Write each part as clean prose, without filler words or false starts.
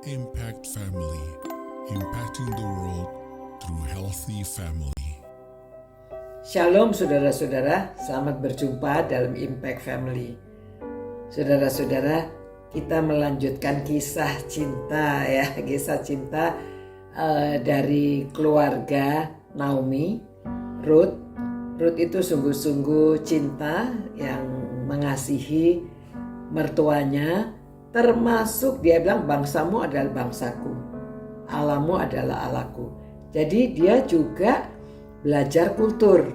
Impact Family, impacting the world through healthy family. Shalom saudara-saudara, selamat berjumpa dalam Impact Family. Saudara-saudara, kita melanjutkan kisah cinta kisah cinta dari keluarga Naomi, Ruth. Ruth itu sungguh-sungguh cinta yang mengasihi mertuanya, termasuk dia bilang bangsamu adalah bangsaku, Allahmu adalah Allahku. Jadi dia juga belajar kultur,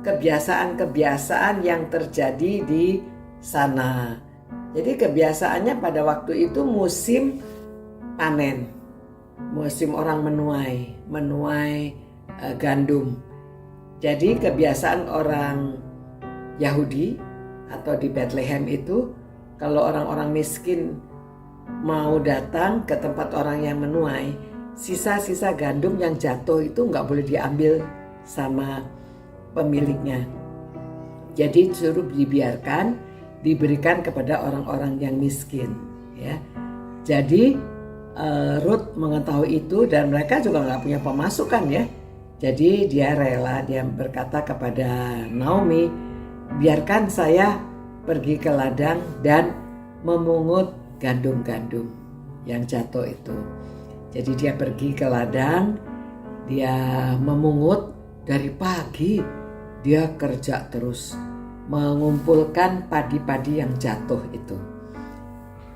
kebiasaan-kebiasaan yang terjadi di sana. Jadi kebiasaannya pada waktu itu musim panen, musim orang menuai gandum. Jadi kebiasaan orang Yahudi atau di Bethlehem itu, kalau orang-orang miskin mau datang ke tempat orang yang menuai, sisa-sisa gandum yang jatuh itu nggak boleh diambil sama pemiliknya. Jadi suruh diberikan kepada orang-orang yang miskin. Ya. Jadi Ruth mengetahui itu dan mereka juga nggak punya pemasukan ya. Jadi dia rela, dia berkata kepada Naomi, biarkan saya pergi ke ladang dan memungut gandum-gandum yang jatuh itu. Jadi dia pergi ke ladang, dia memungut dari pagi, dia kerja terus mengumpulkan padi-padi yang jatuh itu.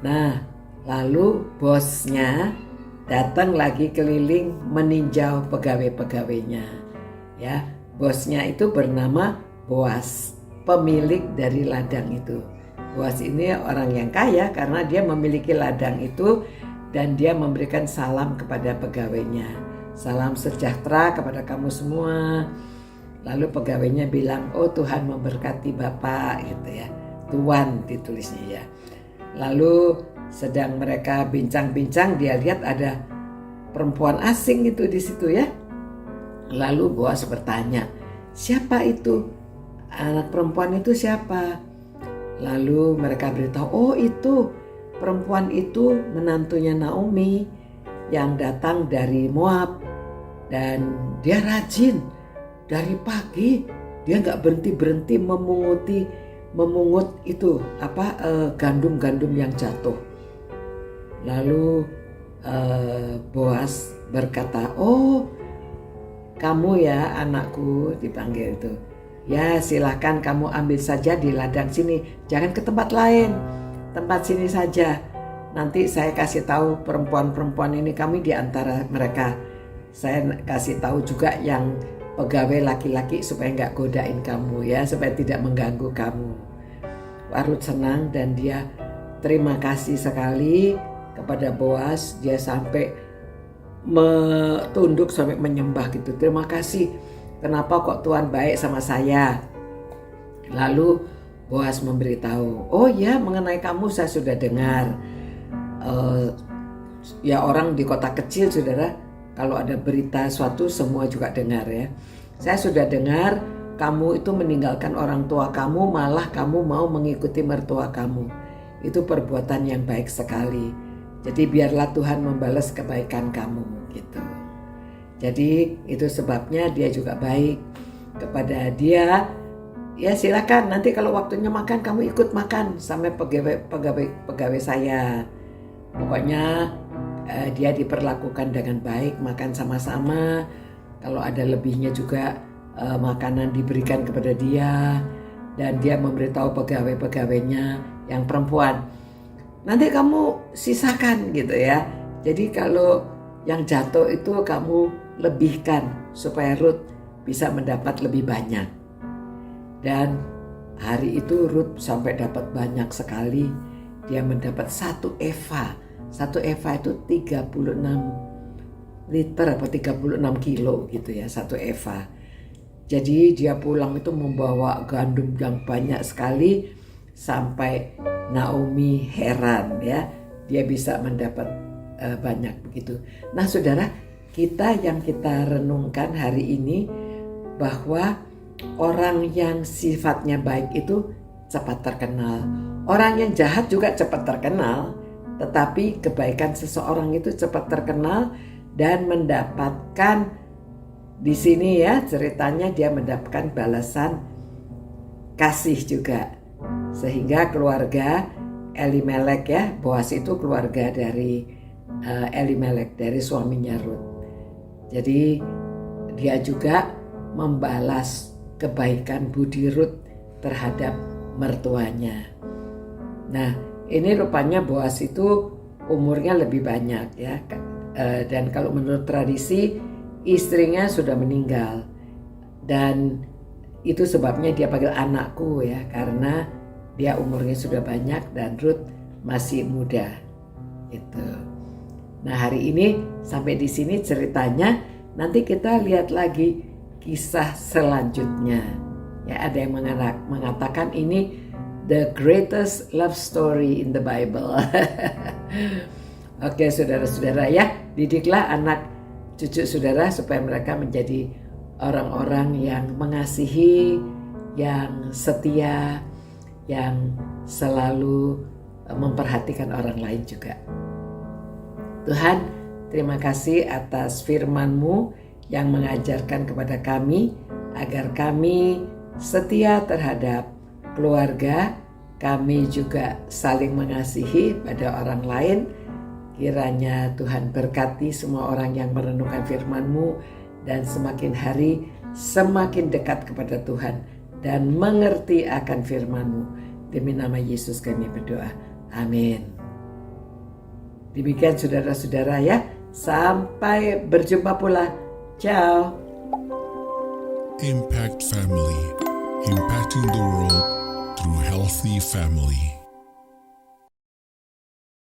Nah, lalu bosnya datang lagi keliling meninjau pegawai-pegawainya. Ya, bosnya itu bernama Boas, pemilik dari ladang itu. Boas ini orang yang kaya karena dia memiliki ladang itu dan dia memberikan salam kepada pegawainya. Salam sejahtera kepada kamu semua. Lalu pegawainya bilang, oh Tuhan memberkati Bapak gitu ya. Tuan ditulisnya ya. Lalu sedang mereka bincang-bincang, dia lihat ada perempuan asing itu di situ ya. Lalu Boas bertanya, siapa itu? Anak perempuan itu siapa? Lalu mereka beritahu, oh itu perempuan itu menantunya Naomi yang datang dari Moab. Dan dia rajin, dari pagi dia nggak berhenti memungut itu gandum-gandum yang jatuh. Lalu Boas berkata, oh kamu ya anakku, dipanggil itu. Ya silahkan kamu ambil saja di ladang sini, jangan ke tempat lain, tempat sini saja. Nanti saya kasih tahu perempuan-perempuan ini, kami di antara mereka. Saya kasih tahu juga yang pegawai laki-laki supaya nggak godain kamu ya, supaya tidak mengganggu kamu. Ruth senang dan dia terima kasih sekali kepada Boas. Dia sampai tunduk sampai menyembah gitu. Terima kasih. Kenapa kok Tuhan baik sama saya? Lalu Boas memberitahu, oh ya mengenai kamu saya sudah dengar. Ya orang di kota kecil saudara, kalau ada berita suatu semua juga dengar ya. Saya sudah dengar kamu itu meninggalkan orang tua kamu, malah kamu mau mengikuti mertua kamu. Itu perbuatan yang baik sekali. Jadi biarlah Tuhan membalas kebaikan kamu gitu. Jadi itu sebabnya dia juga baik kepada dia. Ya silakan nanti kalau waktunya makan kamu ikut makan sama pegawai saya. Pokoknya dia diperlakukan dengan baik, makan sama-sama. Kalau ada lebihnya juga makanan diberikan kepada dia. Dan dia memberitahu pegawai-pegawainya yang perempuan, nanti kamu sisakan gitu ya. Jadi kalau yang jatuh itu kamu lebihkan supaya Ruth bisa mendapat lebih banyak. Dan hari itu Ruth sampai dapat banyak sekali. Dia mendapat 1 eva. 1 eva itu 36 liter atau 36 kilo gitu ya, 1 eva. Jadi dia pulang itu membawa gandum yang banyak sekali sampai Naomi heran ya. Dia bisa mendapat banyak begitu. Nah saudara, kita yang kita renungkan hari ini bahwa orang yang sifatnya baik itu cepat terkenal. Orang yang jahat juga cepat terkenal. tetapi kebaikan seseorang itu cepat terkenal dan mendapatkan, di sini ya ceritanya dia mendapatkan balasan kasih juga. Sehingga keluarga Elimelek ya, Boas itu keluarga dari Elimelek, dari suaminya Ruth. Jadi dia juga membalas kebaikan budi Ruth terhadap mertuanya. Nah, ini rupanya Boas itu umurnya lebih banyak ya. Dan kalau menurut tradisi istrinya sudah meninggal. Dan itu sebabnya dia panggil anakku ya, karena dia umurnya sudah banyak dan Ruth masih muda. Itu. Nah, hari ini sampai di sini ceritanya. Nanti kita lihat lagi kisah selanjutnya. Ya, ada yang mengatakan ini the greatest love story in the Bible. Oke, saudara-saudara ya, didiklah anak cucu saudara supaya mereka menjadi orang-orang yang mengasihi, yang setia, yang selalu memperhatikan orang lain juga. Tuhan, terima kasih atas firman-Mu yang mengajarkan kepada kami agar kami setia terhadap keluarga, kami juga saling mengasihi pada orang lain. Kiranya Tuhan berkati semua orang yang merenungkan firman-Mu dan semakin hari semakin dekat kepada Tuhan dan mengerti akan firman-Mu. Demi nama Yesus kami berdoa. Amin. Demikian saudara-saudara ya. Sampai berjumpa pula. Ciao. Impact Family, impacting the world through healthy family.